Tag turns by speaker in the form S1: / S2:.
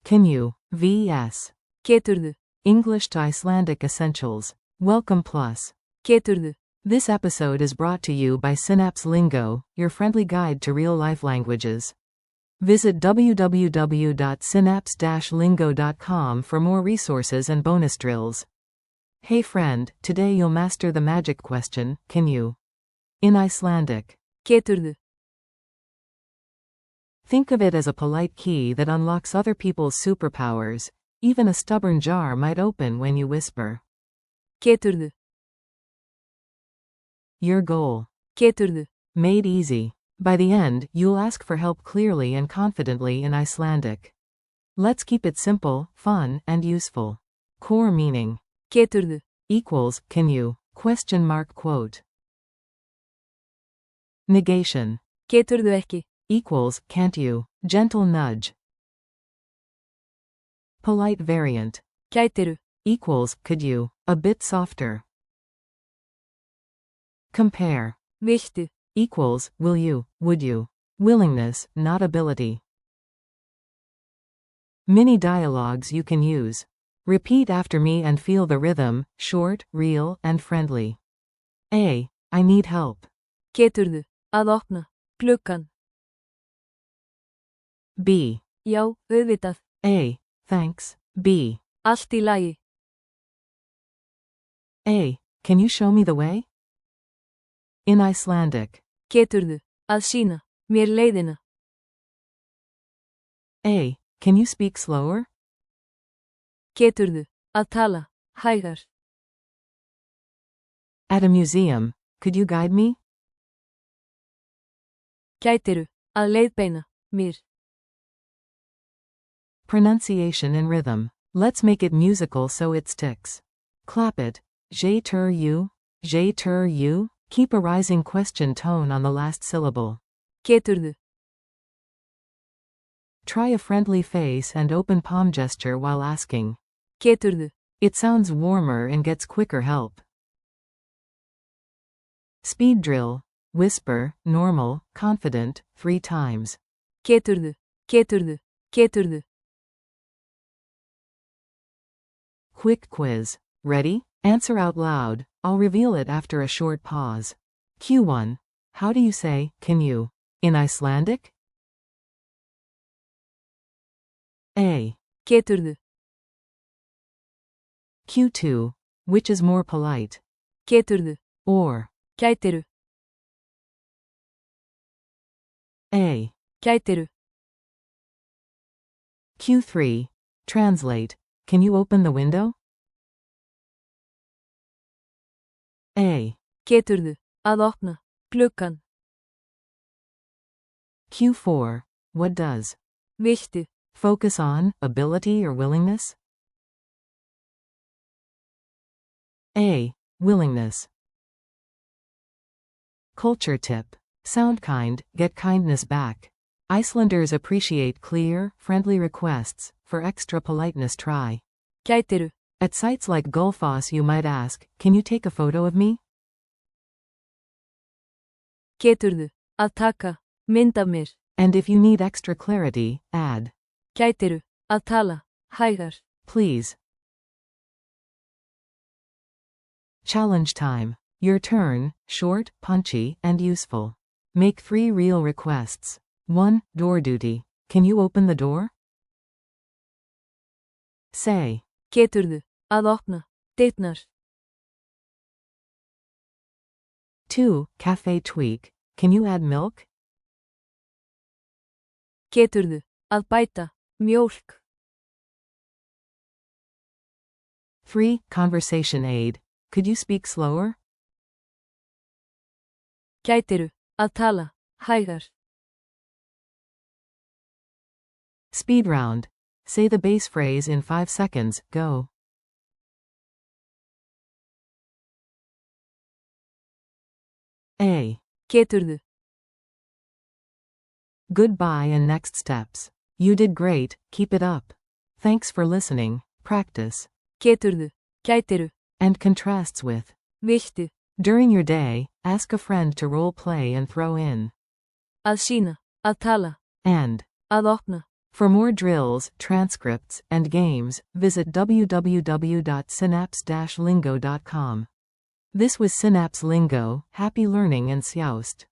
S1: Can you? vs.
S2: Geturðu.
S1: English to Icelandic Essentials. Welcome Plus.
S2: Geturðu.
S1: This episode is brought to you by Synapse Lingo, your friendly guide to real-life languages. Visit www.synapse-lingo.com for more resources and bonus drills. Hey friend, today you'll master the magic question, can you? In Icelandic.
S2: Geturðu.
S1: Think of it as a polite key that unlocks other people's superpowers. Even a stubborn jar might open when you whisper.
S2: Geturðu.
S1: Your goal.
S2: Geturðu.
S1: Made easy. By the end, you'll ask for help clearly and confidently in Icelandic. Let's keep it simple, fun, and useful. Core meaning.
S2: Geturðu.
S1: Equals, can you? Question mark quote. Negation.
S2: Geturðu ekki.
S1: Equals, can't you? Gentle nudge. Polite variant.
S2: Gætirðu.
S1: Equals, could you? A bit softer. Compare.
S2: Viltu.
S1: Equals, will you, would you? Willingness, not ability. Mini dialogues you can use. Repeat after me and feel the rhythm, short, real, and friendly. A. I need help.
S2: Geturðu. Að opna. Gluggann.
S1: B.
S2: Já, auðvitað.
S1: A. Thanks. B.
S2: Allt í lagi.
S1: A. Can you show me the way? In Icelandic.
S2: Geturðu. Að sýna. Mér leiðina.
S1: A. Can you speak slower?
S2: Geturðu. Að tala. Hægar.
S1: At a museum, could you guide me?
S2: Gætirðu. Að leiðbeina. Mér.
S1: Pronunciation and rhythm. Let's make it musical so it sticks. Clap it. Geturðu. Geturðu. Keep a rising question tone on the last syllable.
S2: Geturðu.
S1: Try a friendly face and open palm gesture while asking.
S2: Geturðu.
S1: It sounds warmer and gets quicker help. Speed drill. Whisper, normal, confident, 3 times.
S2: Geturðu. Geturðu. Geturðu.
S1: Quick quiz. Ready? Answer out loud. I'll reveal it after a short pause. Q1. How do you say, can you? In Icelandic? A.
S2: Geturðu.
S1: Q2. Which is more polite?
S2: Geturðu.
S1: Or.
S2: Gætirðu.
S1: A.
S2: Gætirðu.
S1: Q3. Translate. Can you open the window? A.
S2: Geturðu. Að opna. Gluggann.
S1: Q4. What does?
S2: Viltu.
S1: Focus on, ability or willingness? A. Willingness. Culture tip. Sound kind, get kindness back. Icelanders appreciate clear, friendly requests. For extra politeness try.
S2: Gætirðu.
S1: At sites like Gullfoss you might ask, can you take a photo of me?
S2: Geturðu. Að taka. Mynd af mér.
S1: And if you need extra clarity, add.
S2: Gætirðu. Að tala. Hægar.
S1: Please. Challenge time. Your turn, short, punchy, and useful. Make 3 real requests. 1. Door duty. Can you open the door? Say.
S2: Geturðu. Að opna. Dyrnar.
S1: 2. Cafe tweak. Can you add milk?
S2: Geturðu. Að bæta. Mjólk.
S1: 3. Conversation aid. Could you speak slower?
S2: Gætirðu. Að tala. Hægar.
S1: Speed round. Say the base phrase in 5 seconds, go. A.
S2: Geturðu.
S1: Goodbye and next steps. You did great, keep it up. Thanks for listening, practice.
S2: Geturðu. Gætirðu.
S1: And contrasts with.
S2: Viltu.
S1: During your day, ask a friend to role play and throw in.
S2: Að sýna. Að tala.
S1: And.
S2: Að opna.
S1: For more drills, transcripts, and games, visit www.synapse-lingo.com. This was Synapse Lingo. Happy learning and Sjoust!